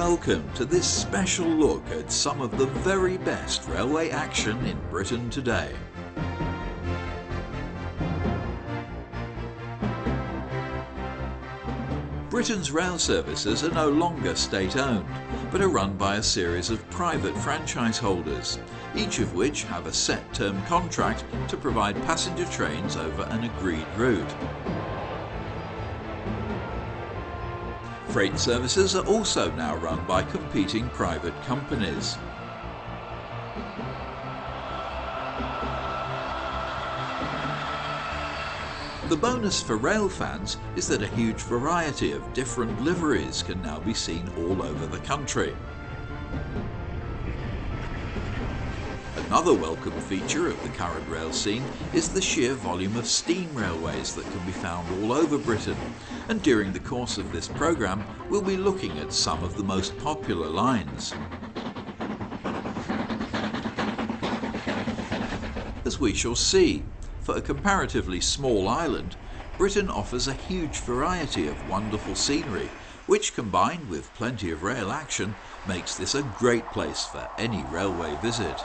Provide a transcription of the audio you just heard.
welcome to this special look at some of the very best railway action in Britain today. Britain's rail services are no longer state-owned, but are run by a series of private franchise holders, each of which have a set-term contract to provide passenger trains over an agreed route. Freight services are also now run by competing private companies. The bonus for rail fans is that a huge variety of different liveries can now be seen all over the country. Another welcome feature of the current rail scene is the sheer volume of steam railways that can be found all over Britain, and during the course of this programme we'll be looking at some of the most popular lines. As we shall see, for a comparatively small island, Britain offers a huge variety of wonderful scenery, which combined with plenty of rail action makes this a great place for any railway visit.